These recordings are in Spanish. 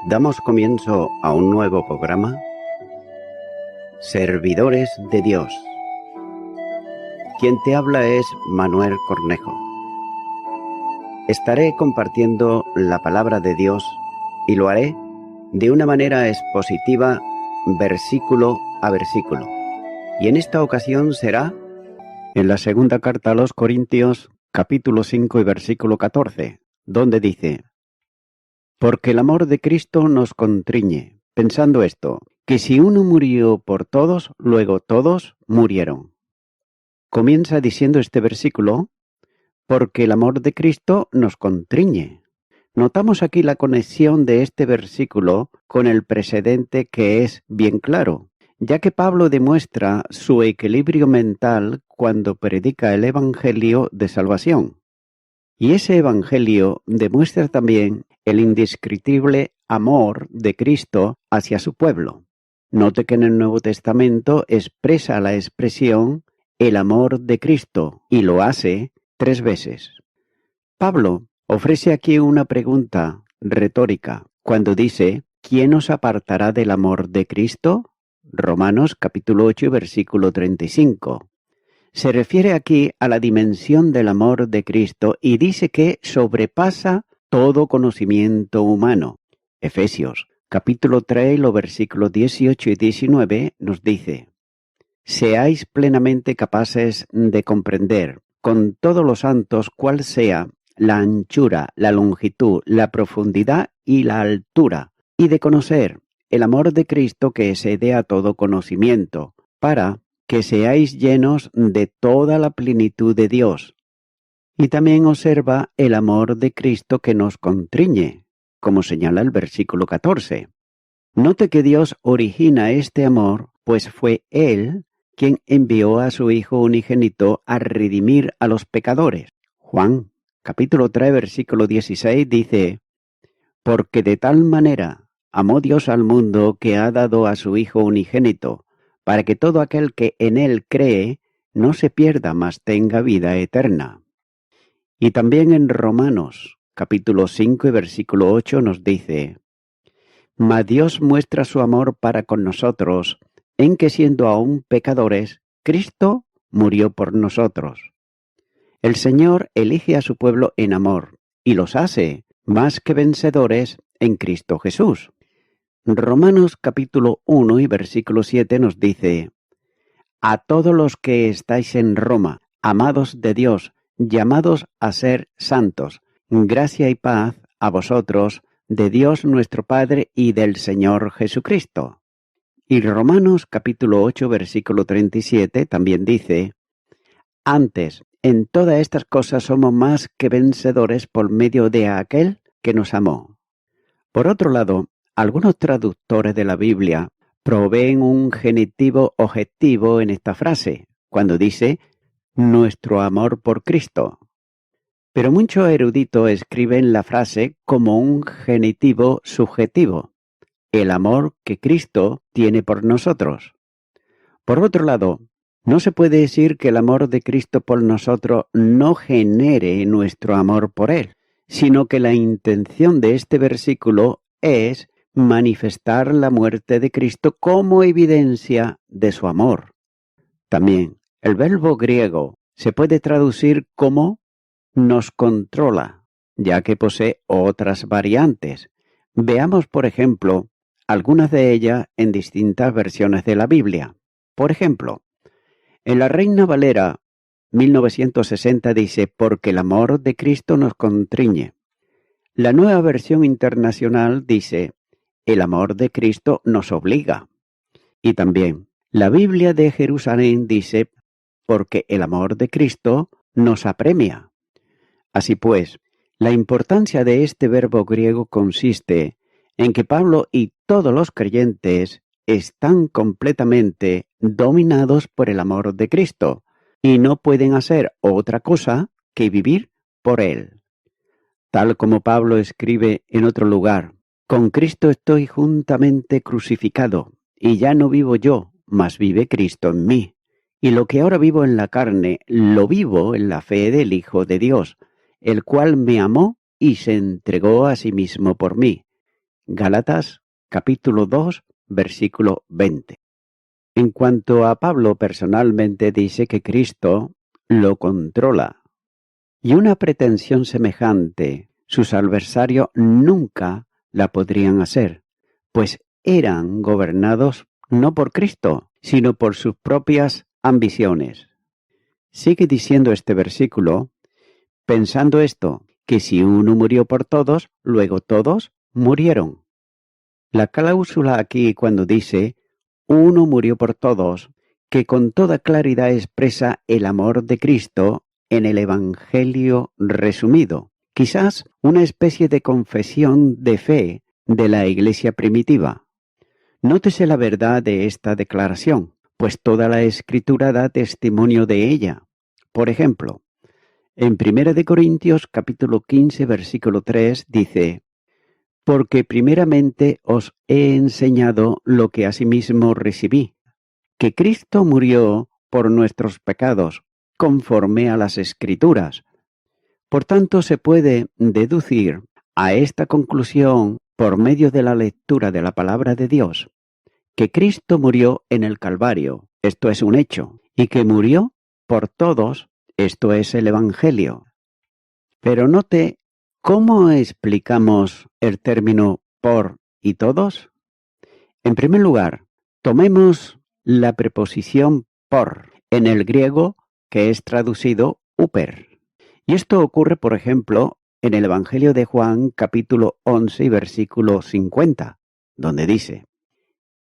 Damos comienzo a un nuevo programa, Servidores de Dios. Quien te habla es Manuel Cornejo. Estaré compartiendo la palabra de Dios y lo haré de una manera expositiva, versículo a versículo. Y en esta ocasión será en la segunda carta a los Corintios, capítulo 5 y versículo 14, donde dice: Porque el amor de Cristo nos constriñe, pensando esto, que si uno murió por todos, luego todos murieron. Comienza diciendo este versículo: porque el amor de Cristo nos constriñe. Notamos aquí la conexión de este versículo con el precedente, que es bien claro, ya que Pablo demuestra su equilibrio mental cuando predica el Evangelio de salvación. Y ese Evangelio demuestra también el indescriptible amor de Cristo hacia su pueblo. Note que en el Nuevo Testamento expresa la expresión el amor de Cristo y lo hace 3 veces. Pablo ofrece aquí una pregunta retórica cuando dice: ¿quién os apartará del amor de Cristo? Romanos capítulo 8 versículo 35. Se refiere aquí a la dimensión del amor de Cristo y dice que sobrepasa todo conocimiento humano. Efesios capítulo 3, los versículos 18 y 19 nos dice: seáis plenamente capaces de comprender con todos los santos cuál sea la anchura, la longitud, la profundidad y la altura, y de conocer el amor de Cristo que excede a todo conocimiento, para que seáis llenos de toda la plenitud de Dios. Y también observa el amor de Cristo que nos constriñe, como señala el versículo 14. Note que Dios origina este amor, pues fue Él quien envió a su Hijo unigénito a redimir a los pecadores. Juan, capítulo 3, versículo 16 dice: porque de tal manera amó Dios al mundo que ha dado a su Hijo unigénito, para que todo aquel que en Él cree no se pierda, mas tenga vida eterna. Y también en Romanos, capítulo 5 y versículo 8 nos dice: mas Dios muestra su amor para con nosotros, en que siendo aún pecadores, Cristo murió por nosotros. El Señor elige a su pueblo en amor, y los hace más que vencedores en Cristo Jesús. Romanos capítulo 1 y versículo 7 nos dice: a todos los que estáis en Roma, amados de Dios, llamados a ser santos, gracia y paz a vosotros, de Dios nuestro Padre y del Señor Jesucristo. Y Romanos capítulo 8 versículo 37 también dice: antes, en todas estas cosas somos más que vencedores por medio de aquel que nos amó. Por otro lado, algunos traductores de la Biblia proveen un genitivo objetivo en esta frase, cuando dice nuestro amor por Cristo. Pero muchos eruditos escriben la frase como un genitivo subjetivo, el amor que Cristo tiene por nosotros. Por otro lado, no se puede decir que el amor de Cristo por nosotros no genere nuestro amor por Él, sino que la intención de este versículo es manifestar la muerte de Cristo como evidencia de su amor. También, el verbo griego se puede traducir como nos controla, ya que posee otras variantes. Veamos, por ejemplo, algunas de ellas en distintas versiones de la Biblia. Por ejemplo, en la Reina Valera 1960 dice: porque el amor de Cristo nos constriñe. La Nueva Versión Internacional dice: el amor de Cristo nos obliga. Y también, la Biblia de Jerusalén dice: porque el amor de Cristo nos apremia. Así pues, la importancia de este verbo griego consiste en que Pablo y todos los creyentes están completamente dominados por el amor de Cristo y no pueden hacer otra cosa que vivir por Él. Tal como Pablo escribe en otro lugar: con Cristo estoy juntamente crucificado, y ya no vivo yo, mas vive Cristo en mí. Y lo que ahora vivo en la carne, lo vivo en la fe del Hijo de Dios, el cual me amó y se entregó a sí mismo por mí. Gálatas capítulo 2, versículo 20. En cuanto a Pablo, personalmente dice que Cristo lo controla. Y una pretensión semejante sus adversarios nunca la podrían hacer, pues eran gobernados no por Cristo, sino por sus propias ambiciones. Sigue diciendo este versículo, pensando esto, que si uno murió por todos, luego todos murieron. La cláusula aquí cuando dice, uno murió por todos, que con toda claridad expresa el amor de Cristo en el Evangelio resumido, quizás una especie de confesión de fe de la Iglesia primitiva. Nótese la verdad de esta declaración, pues toda la Escritura da testimonio de ella. Por ejemplo, en 1 Corintios capítulo 15, versículo 3 dice, porque primeramente os he enseñado lo que asimismo recibí, que Cristo murió por nuestros pecados, conforme a las Escrituras. Por tanto, se puede deducir a esta conclusión, por medio de la lectura de la palabra de Dios, que Cristo murió en el Calvario, esto es un hecho, y que murió por todos, esto es el Evangelio. Pero note, ¿cómo explicamos el término por y todos? En primer lugar, tomemos la preposición por en el griego, que es traducido uper. Y esto ocurre, por ejemplo, en el Evangelio de Juan, capítulo 11 y versículo 50, donde dice,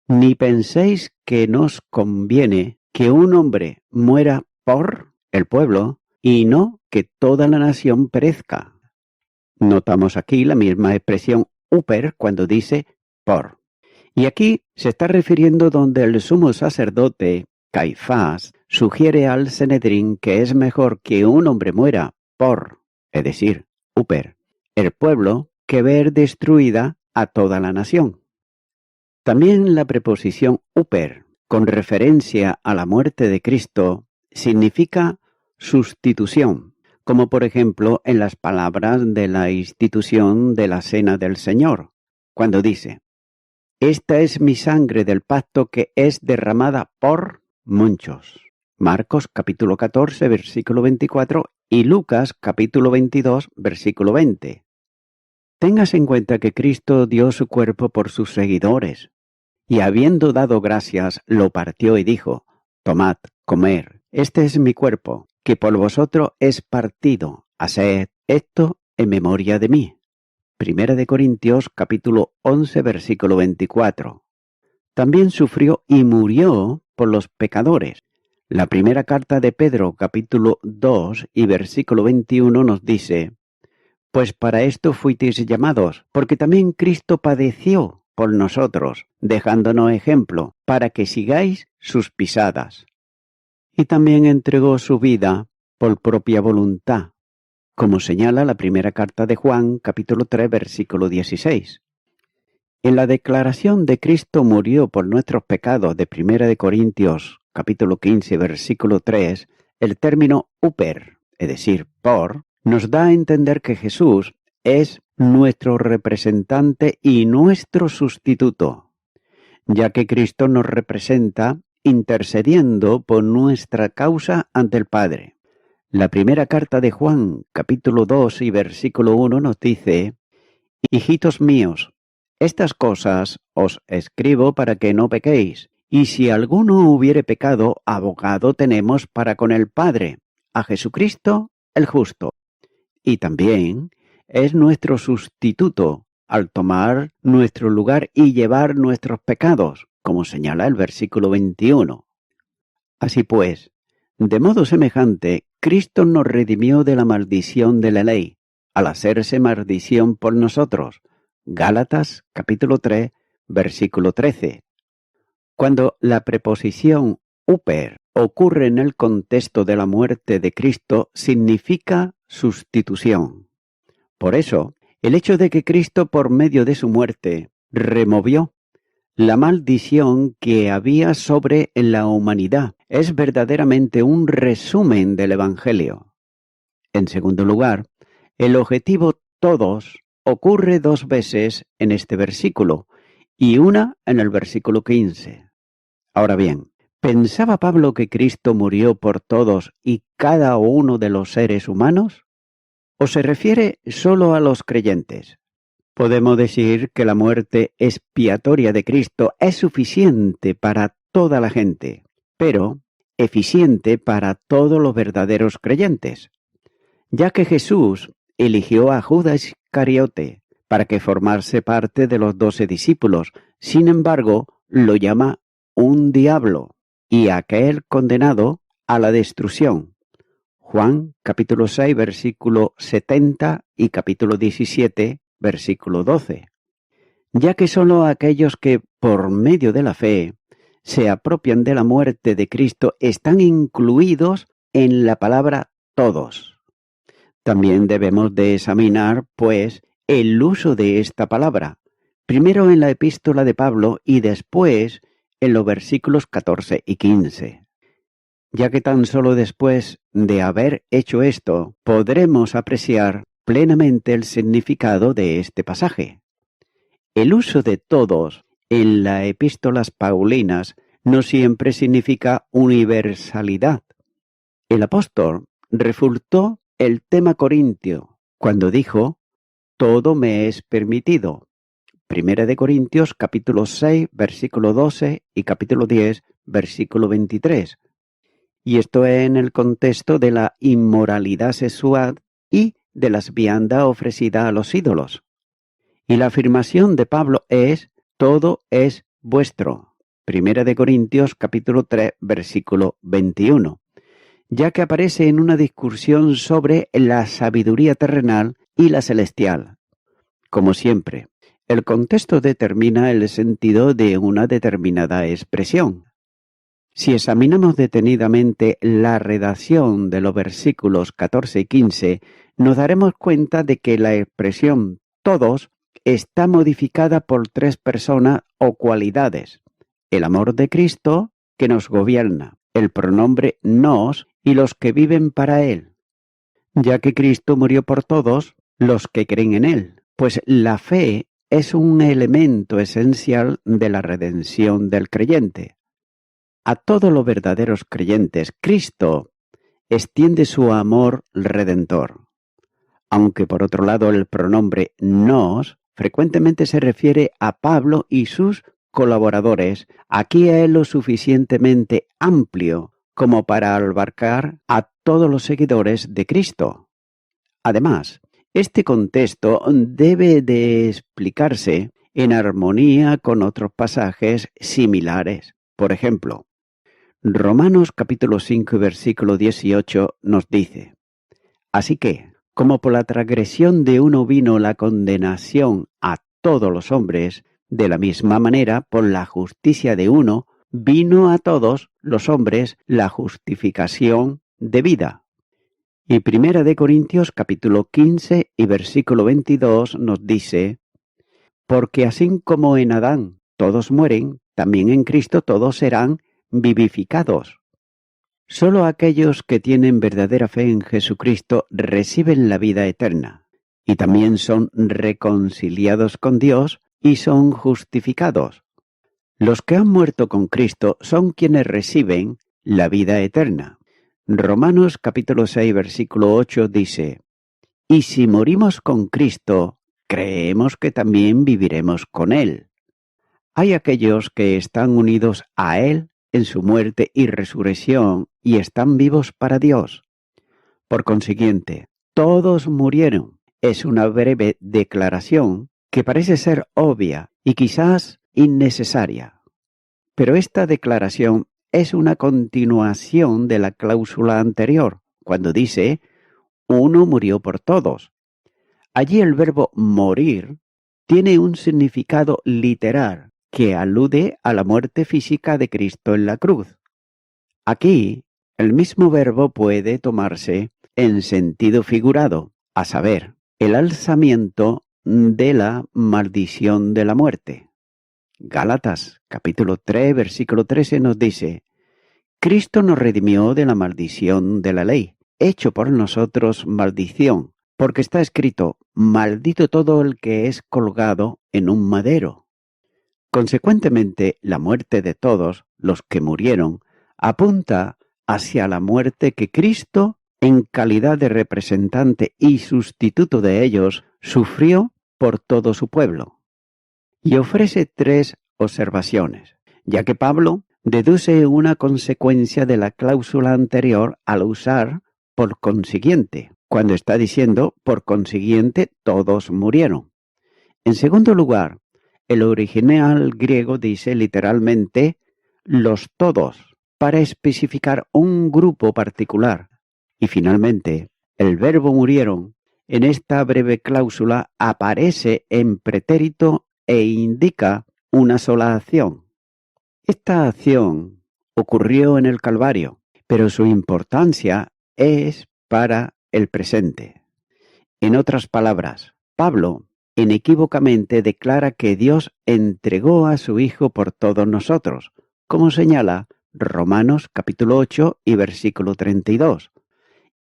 ni penséis que nos conviene que un hombre muera por el pueblo y no que toda la nación perezca. Notamos aquí la misma expresión uper cuando dice por. Y aquí se está refiriendo donde el sumo sacerdote, Caifás, sugiere al Sanedrín que es mejor que un hombre muera por, es decir, uper, el pueblo, que ver destruida a toda la nación. También la preposición uper, con referencia a la muerte de Cristo, significa sustitución, como por ejemplo en las palabras de la institución de la Cena del Señor, cuando dice, esta es mi sangre del pacto que es derramada por muchos. Marcos capítulo 14, versículo 24 y Lucas capítulo 22, versículo 20. Tengas en cuenta que Cristo dio su cuerpo por sus seguidores, y habiendo dado gracias, lo partió y dijo, tomad, comer, este es mi cuerpo, que por vosotros es partido, haced esto en memoria de mí. 1 Corintios capítulo 11, versículo 24. También sufrió y murió por los pecadores. La primera carta de Pedro capítulo 2 y versículo 21 nos dice, pues para esto fuisteis llamados, porque también Cristo padeció por nosotros, dejándonos ejemplo, para que sigáis sus pisadas. Y también entregó su vida por propia voluntad, como señala la primera carta de Juan, capítulo 3, versículo 16. En la declaración de Cristo murió por nuestros pecados de 1 Corintios, capítulo 15, versículo 3, el término uper, es decir, por, nos da a entender que Jesús es nuestro representante y nuestro sustituto, ya que Cristo nos representa intercediendo por nuestra causa ante el Padre. La primera carta de Juan, capítulo 2 y versículo 1 nos dice, hijitos míos, estas cosas os escribo para que no pequéis, y si alguno hubiere pecado, abogado tenemos para con el Padre, a Jesucristo el justo. Y también es nuestro sustituto al tomar nuestro lugar y llevar nuestros pecados, como señala el versículo 21. Así pues, de modo semejante, Cristo nos redimió de la maldición de la ley, al hacerse maldición por nosotros. Gálatas capítulo 3, versículo 13. Cuando la preposición uper ocurre en el contexto de la muerte de Cristo, significa sustitución. Por eso, el hecho de que Cristo por medio de su muerte removió la maldición que había sobre la humanidad es verdaderamente un resumen del Evangelio. En segundo lugar, el objetivo todos ocurre 2 veces en este versículo y una en el versículo 15. Ahora bien, ¿pensaba Pablo que Cristo murió por todos y cada uno de los seres humanos? ¿O se refiere solo a los creyentes? Podemos decir que la muerte expiatoria de Cristo es suficiente para toda la gente, pero eficiente para todos los verdaderos creyentes, ya que Jesús eligió a Judas Iscariote para que formase parte de los 12 discípulos. Sin embargo, lo llama un diablo y a aquel condenado a la destrucción. Juan capítulo 6, versículo 70 y capítulo 17, versículo 12. Ya que sólo aquellos que, por medio de la fe, se apropian de la muerte de Cristo están incluidos en la palabra todos. También debemos de examinar, pues, el uso de esta palabra, primero en la epístola de Pablo y después en los versículos 14 y 15. Ya que tan solo después de haber hecho esto, podremos apreciar plenamente el significado de este pasaje. El uso de todos en las epístolas paulinas no siempre significa universalidad. El apóstol refutó el tema corintio cuando dijo: todo me es permitido. Primera de Corintios capítulo 6, versículo 12 y capítulo 10, versículo 23. Y esto es en el contexto de la inmoralidad sexual y de las viandas ofrecidas a los ídolos. Y la afirmación de Pablo es: todo es vuestro. Primera de Corintios capítulo 3, versículo 21. Ya que aparece en una discusión sobre la sabiduría terrenal y la celestial. Como siempre, el contexto determina el sentido de una determinada expresión. Si examinamos detenidamente la redacción de los versículos 14 y 15, nos daremos cuenta de que la expresión todos está modificada por 3 personas o cualidades: el amor de Cristo, que nos gobierna, el pronombre nos y los que viven para Él, ya que Cristo murió por todos los que creen en Él, pues la fe es un elemento esencial de la redención del creyente. A todos los verdaderos creyentes, Cristo extiende su amor redentor. Aunque por otro lado el pronombre nos frecuentemente se refiere a Pablo y sus colaboradores, aquí es lo suficientemente amplio como para abarcar a todos los seguidores de Cristo. Además, este contexto debe de explicarse en armonía con otros pasajes similares. Por ejemplo, Romanos capítulo 5 versículo 18 nos dice: así que, como por la transgresión de uno vino la condenación a todos los hombres, de la misma manera por la justicia de uno vino a todos los hombres la justificación de vida. Y Primera de Corintios capítulo 15 y versículo 22 nos dice: porque así como en Adán todos mueren, también en Cristo todos serán vivificados. Solo aquellos que tienen verdadera fe en Jesucristo reciben la vida eterna, y también son reconciliados con Dios y son justificados. Los que han muerto con Cristo son quienes reciben la vida eterna. Romanos capítulo 6 versículo 8 dice: y si morimos con Cristo, creemos que también viviremos con Él. Hay aquellos que están unidos a Él en su muerte y resurrección y están vivos para Dios. Por consiguiente, todos murieron. Es una breve declaración que parece ser obvia y quizás innecesaria. Pero esta declaración es una continuación de la cláusula anterior, cuando dice: uno murió por todos. Allí el verbo morir tiene un significado literal que alude a la muerte física de Cristo en la cruz. Aquí, el mismo verbo puede tomarse en sentido figurado, a saber, el alzamiento de la maldición de la muerte. Gálatas, capítulo 3, versículo 13 nos dice: Cristo nos redimió de la maldición de la ley, hecho por nosotros maldición, porque está escrito: maldito todo el que es colgado en un madero. Consecuentemente, la muerte de todos los que murieron apunta hacia la muerte que Cristo, en calidad de representante y sustituto de ellos, sufrió por todo su pueblo. Y ofrece 3 observaciones, ya que Pablo deduce una consecuencia de la cláusula anterior al usar por consiguiente, cuando está diciendo por consiguiente todos murieron. En segundo lugar, el original griego dice literalmente los todos, para especificar un grupo particular. Y finalmente, el verbo murieron en esta breve cláusula aparece en pretérito e indica una sola acción. Esta acción ocurrió en el Calvario, pero su importancia es para el presente. En otras palabras, Pablo inequívocamente declara que Dios entregó a su Hijo por todos nosotros, como señala Romanos capítulo 8 y versículo 32.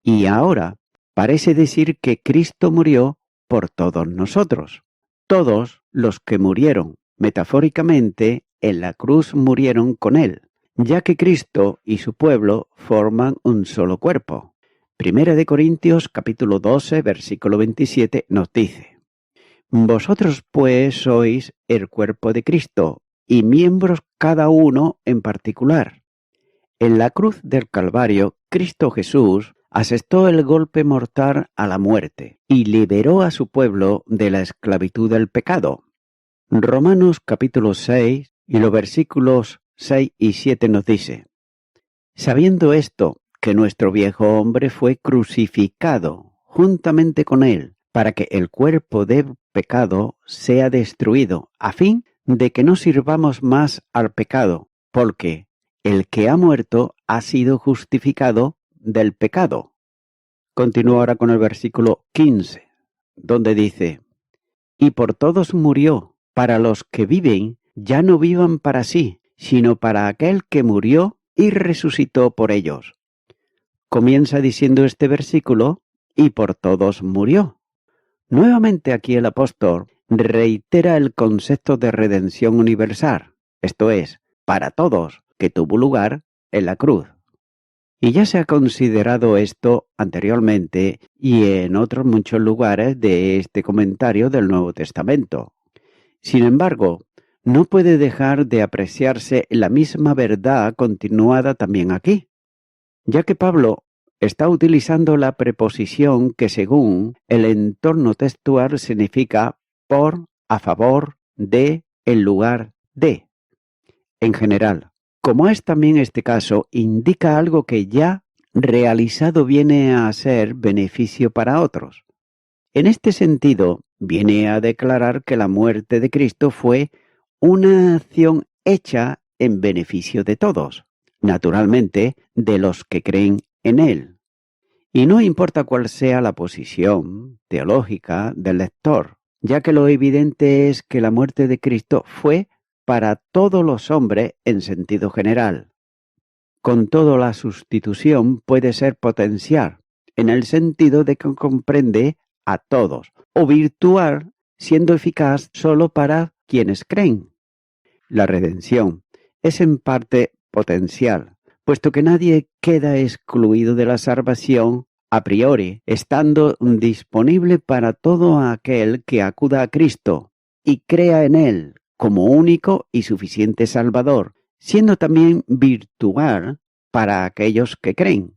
Y ahora parece decir que Cristo murió por todos nosotros. Todos los que murieron, metafóricamente, en la cruz murieron con Él, ya que Cristo y su pueblo forman un solo cuerpo. Primera de Corintios capítulo 12, versículo 27 nos dice: Vosotros pues sois el cuerpo de Cristo, y miembros cada uno en particular. En la cruz del Calvario, Cristo Jesús asestó el golpe mortal a la muerte y liberó a su pueblo de la esclavitud del pecado. Romanos capítulo 6 y los versículos 6 y 7 nos dice: Sabiendo esto, que nuestro viejo hombre fue crucificado juntamente con él, para que el cuerpo del pecado sea destruido, a fin de que no sirvamos más al pecado, porque el que ha muerto ha sido justificado del pecado. Continúo ahora con el versículo 15, donde dice: Y por todos murió, para los que viven, ya no vivan para sí, sino para aquel que murió y resucitó por ellos. Comienza diciendo este versículo: y por todos murió. Nuevamente aquí el apóstol reitera el concepto de redención universal, esto es, para todos, que tuvo lugar en la cruz. Y ya se ha considerado esto anteriormente y en otros muchos lugares de este comentario del Nuevo Testamento. Sin embargo, no puede dejar de apreciarse la misma verdad continuada también aquí, ya que Pablo está utilizando la preposición que según el entorno textual significa por, a favor, de, en lugar de. En general, como es también este caso, indica algo que ya realizado viene a ser beneficio para otros. En este sentido, viene a declarar que la muerte de Cristo fue una acción hecha en beneficio de todos, naturalmente de los que creen en Él. Y no importa cuál sea la posición teológica del lector, ya que lo evidente es que la muerte de Cristo fue para todos los hombres en sentido general. Con todo, la sustitución puede ser potencial, en el sentido de que comprende a todos, o virtual, siendo eficaz solo para quienes creen. La redención es en parte potencial, puesto que nadie queda excluido de la salvación a priori, estando disponible para todo aquel que acuda a Cristo y crea en Él como único y suficiente Salvador, siendo también virtual para aquellos que creen.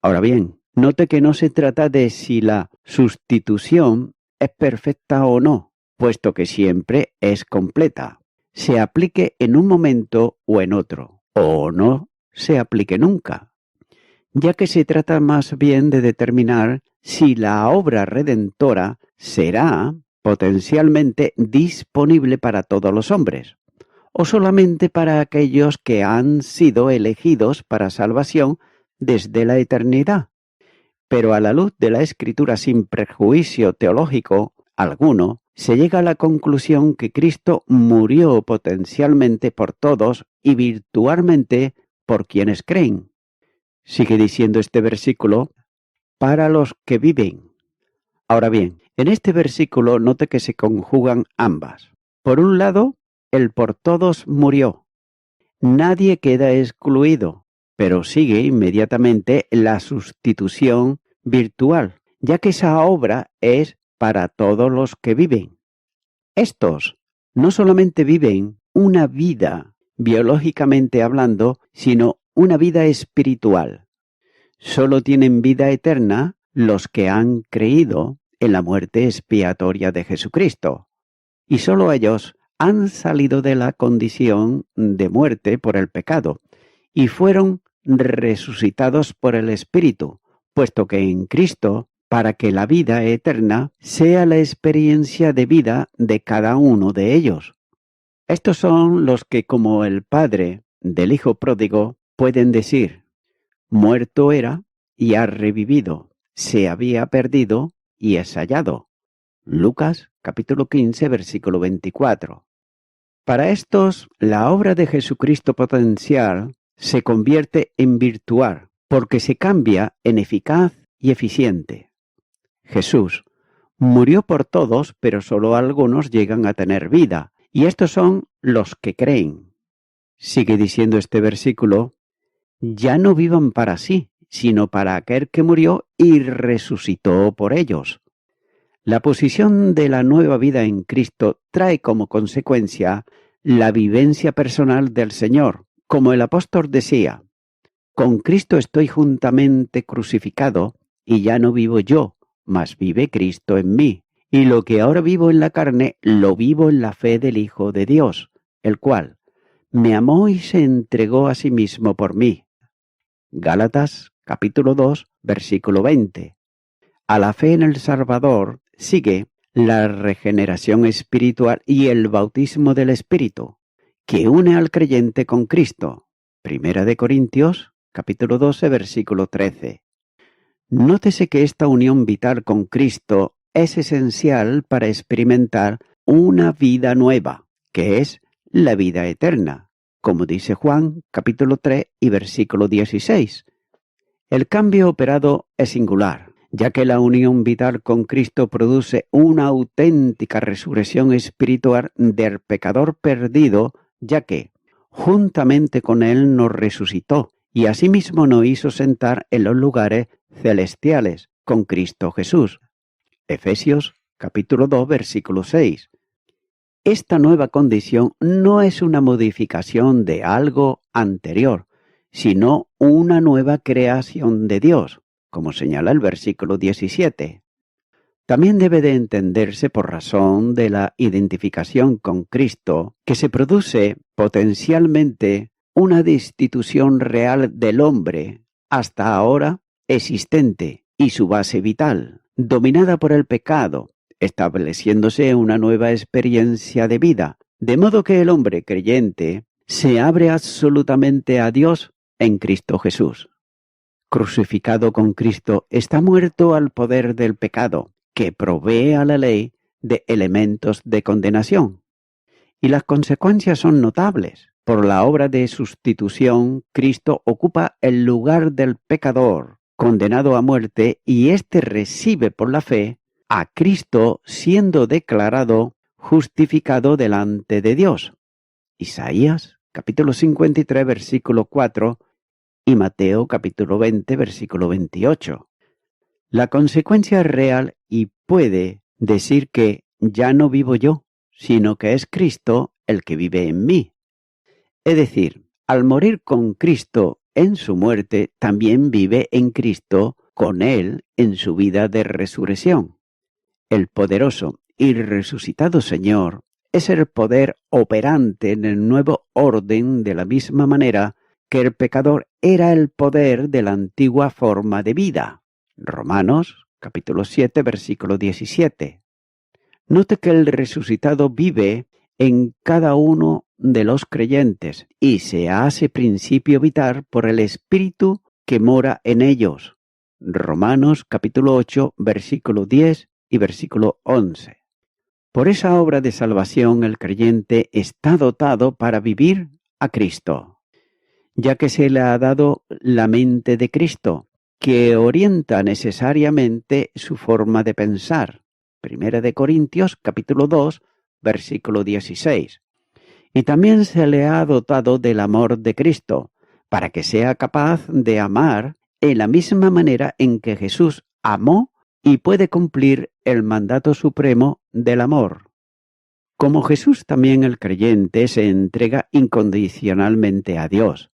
Ahora bien, note que no se trata de si la sustitución es perfecta o no, puesto que siempre es completa, se aplique en un momento o en otro, o no se aplique nunca, ya que se trata más bien de determinar si la obra redentora será potencialmente disponible para todos los hombres, o solamente para aquellos que han sido elegidos para salvación desde la eternidad. Pero a la luz de la Escritura, sin prejuicio teológico alguno, se llega a la conclusión que Cristo murió potencialmente por todos y virtualmente por quienes creen. Sigue diciendo este versículo: para los que viven. Ahora bien, en este versículo note que se conjugan ambas. Por un lado, el por todos murió. Nadie queda excluido, pero sigue inmediatamente la sustitución virtual, ya que esa obra es para todos los que viven. Estos no solamente viven una vida, biológicamente hablando, sino una vida espiritual. Solo tienen vida eterna los que han creído en la muerte expiatoria de Jesucristo, y solo ellos han salido de la condición de muerte por el pecado, y fueron resucitados por el Espíritu, puesto que en Cristo, para que la vida eterna sea la experiencia de vida de cada uno de ellos. Estos son los que, como el padre del hijo pródigo, pueden decir: muerto era y ha revivido, se había perdido y es hallado. Lucas capítulo 15, versículo 24. Para estos, la obra de Jesucristo potencial se convierte en virtual, porque se cambia en eficaz y eficiente. Jesús murió por todos, pero solo algunos llegan a tener vida, y estos son los que creen. Sigue diciendo este versículo: ya no vivan para sí, sino para aquel que murió y resucitó por ellos. La posición de la nueva vida en Cristo trae como consecuencia la vivencia personal del Señor, como el apóstol decía: con Cristo estoy juntamente crucificado, y ya no vivo yo, mas vive Cristo en mí. Y lo que ahora vivo en la carne, lo vivo en la fe del Hijo de Dios, el cual me amó y se entregó a sí mismo por mí. Gálatas capítulo 2, versículo 20. A la fe en el Salvador sigue la regeneración espiritual y el bautismo del Espíritu, que une al creyente con Cristo. Primera de Corintios capítulo 12, versículo 13. Nótese que esta unión vital con Cristo es esencial para experimentar una vida nueva, que es la vida eterna, como dice Juan capítulo 3 y versículo 16. El cambio operado es singular, ya que la unión vital con Cristo produce una auténtica resurrección espiritual del pecador perdido, ya que juntamente con Él nos resucitó y asimismo nos hizo sentar en los lugares celestiales con Cristo Jesús. Efesios capítulo 2, versículo 6. Esta nueva condición no es una modificación de algo anterior, sino una nueva creación de Dios, como señala el versículo 17. También debe de entenderse por razón de la identificación con Cristo, que se produce potencialmente una destitución real del hombre, hasta ahora existente, y su base vital, dominada por el pecado, estableciéndose una nueva experiencia de vida, de modo que el hombre creyente se abre absolutamente a Dios en Cristo Jesús. Crucificado con Cristo, está muerto al poder del pecado, que provee a la ley de elementos de condenación. Y las consecuencias son notables. Por la obra de sustitución, Cristo ocupa el lugar del pecador, condenado a muerte, y éste recibe por la fe a Cristo siendo declarado justificado delante de Dios. Isaías capítulo 53, versículo 4 y Mateo capítulo 20, versículo 28. La consecuencia es real y puede decir que ya no vivo yo, sino que es Cristo el que vive en mí. Es decir, al morir con Cristo en su muerte, también vive en Cristo con Él en su vida de resurrección. El poderoso y resucitado Señor es el poder operante en el nuevo orden de la misma manera que el pecador era el poder de la antigua forma de vida. Romanos capítulo 7, versículo 17. Note que el resucitado vive en cada uno de los creyentes y se hace principio vital por el Espíritu que mora en ellos. Romanos capítulo 8, versículo 10 y versículo 11. Por esa obra de salvación el creyente está dotado para vivir a Cristo, ya que se le ha dado la mente de Cristo, que orienta necesariamente su forma de pensar. 1 de Corintios, capítulo 2, versículo 16. Y también se le ha dotado del amor de Cristo, para que sea capaz de amar en la misma manera en que Jesús amó y puede cumplir el mandato supremo del amor. Como Jesús, también el creyente se entrega incondicionalmente a Dios.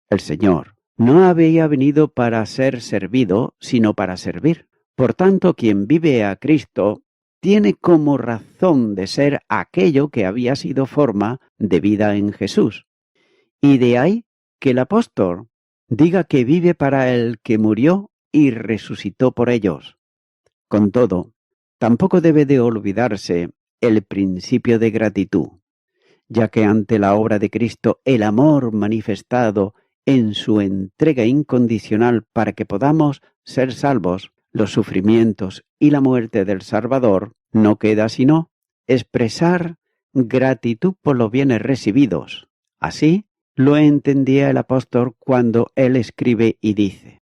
El Señor no había venido para ser servido, sino para servir. Por tanto, quien vive a Cristo tiene como razón de ser aquello que había sido forma de vida en Jesús. Y de ahí que el apóstol diga que vive para el que murió y resucitó por ellos. Con todo, tampoco debe de olvidarse el principio de gratitud, ya que ante la obra de Cristo el amor manifestado en su entrega incondicional para que podamos ser salvos, los sufrimientos y la muerte del Salvador, no queda sino expresar gratitud por los bienes recibidos. Así lo entendía el apóstol cuando él escribe y dice: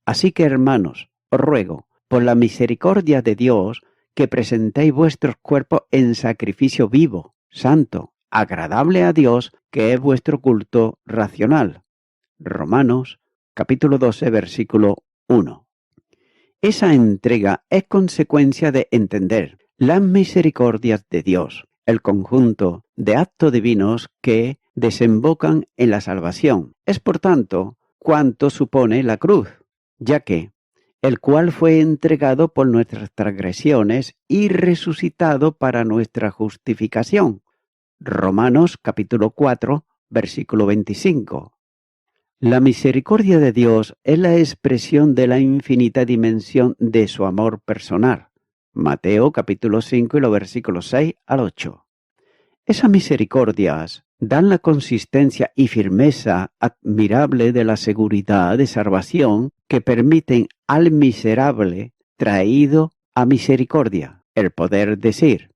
Así que, hermanos, os ruego, por la misericordia de Dios, que presentéis vuestros cuerpos en sacrificio vivo, santo, agradable a Dios, que es vuestro culto racional. Romanos, capítulo 12, versículo 1. Esa entrega es consecuencia de entender las misericordias de Dios, el conjunto de actos divinos que desembocan en la salvación. Es, por tanto, cuanto supone la cruz, ya que el cual fue entregado por nuestras transgresiones y resucitado para nuestra justificación. Romanos capítulo 4, versículo 25. La misericordia de Dios es la expresión de la infinita dimensión de su amor personal. Mateo capítulo 5 y los versículos 6 al 8. Esas misericordias dan la consistencia y firmeza admirable de la seguridad de salvación que permiten al miserable traído a misericordia el poder decir: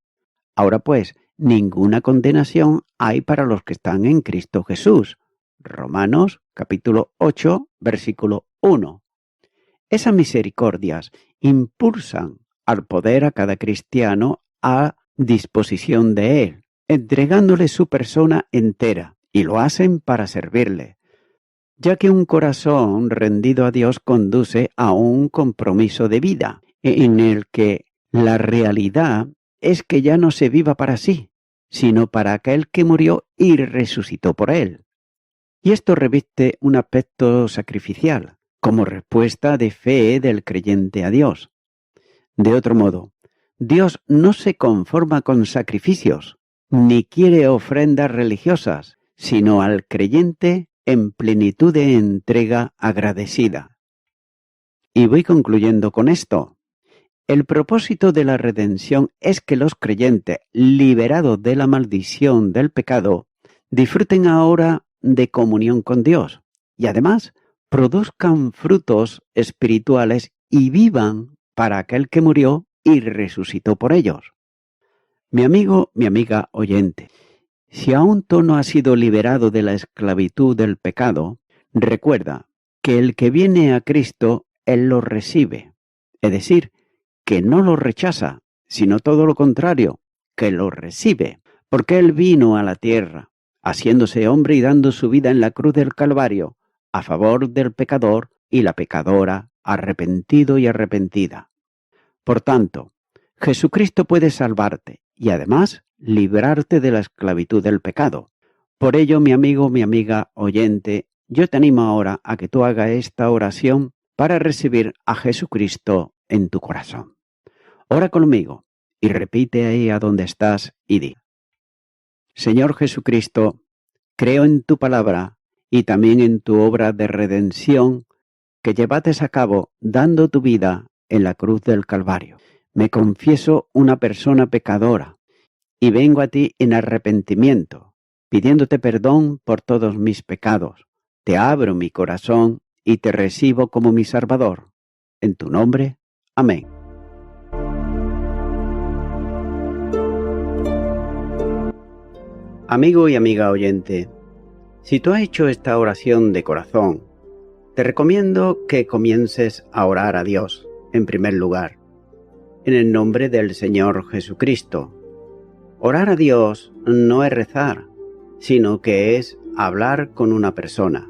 ahora pues, ninguna condenación hay para los que están en Cristo Jesús. Romanos capítulo 8, versículo 1. Esas misericordias impulsan al poder a cada cristiano a disposición de él, entregándole su persona entera, y lo hacen para servirle, ya que un corazón rendido a Dios conduce a un compromiso de vida, en el que la realidad es que ya no se viva para sí, sino para aquel que murió y resucitó por él. Y esto reviste un aspecto sacrificial, como respuesta de fe del creyente a Dios. De otro modo, Dios no se conforma con sacrificios, ni quiere ofrendas religiosas, sino al creyente en plenitud de entrega agradecida. Y voy concluyendo con esto. El propósito de la redención es que los creyentes, liberados de la maldición del pecado, disfruten ahora de comunión con Dios y además produzcan frutos espirituales y vivan para aquel que murió y resucitó por ellos. Mi amigo, mi amiga oyente, si aún tú no has sido liberado de la esclavitud del pecado, recuerda que el que viene a Cristo, Él lo recibe. Es decir, que no lo rechaza, sino todo lo contrario, que lo recibe, porque Él vino a la tierra, haciéndose hombre y dando su vida en la cruz del Calvario, a favor del pecador y la pecadora, arrepentido y arrepentida. Por tanto, Jesucristo puede salvarte y además librarte de la esclavitud del pecado. Por ello, mi amigo, mi amiga oyente, yo te animo ahora a que tú hagas esta oración para recibir a Jesucristo en tu corazón. Ora conmigo y repite ahí a donde estás y di: Señor Jesucristo, creo en tu palabra y también en tu obra de redención que llevaste a cabo dando tu vida en la cruz del Calvario. Me confieso una persona pecadora y vengo a ti en arrepentimiento, pidiéndote perdón por todos mis pecados. Te abro mi corazón y te recibo como mi Salvador. En tu nombre, amén. Amigo y amiga oyente, si tú has hecho esta oración de corazón, Te recomiendo que comiences a orar a Dios, en primer lugar, en el nombre del Señor Jesucristo. Orar a Dios no es rezar, sino que es hablar con una persona.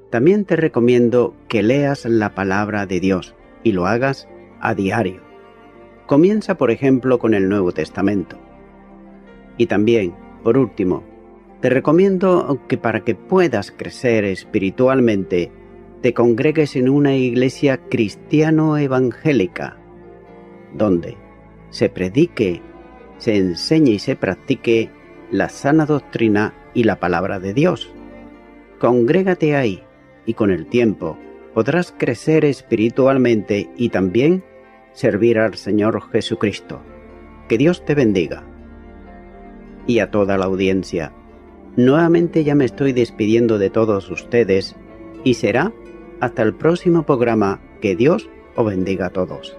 También te recomiendo que leas la palabra de Dios y lo hagas a diario. Comienza, por ejemplo, con el Nuevo Testamento. Y también, por último, te recomiendo que para que puedas crecer espiritualmente, te congregues en una iglesia cristiano-evangélica, donde se predique, se enseñe y se practique la sana doctrina y la palabra de Dios. Congrégate ahí y con el tiempo podrás crecer espiritualmente y también servir al Señor Jesucristo. Que Dios te bendiga. Y a toda la audiencia, nuevamente ya me estoy despidiendo de todos ustedes y será hasta el próximo programa. Que Dios os bendiga a todos.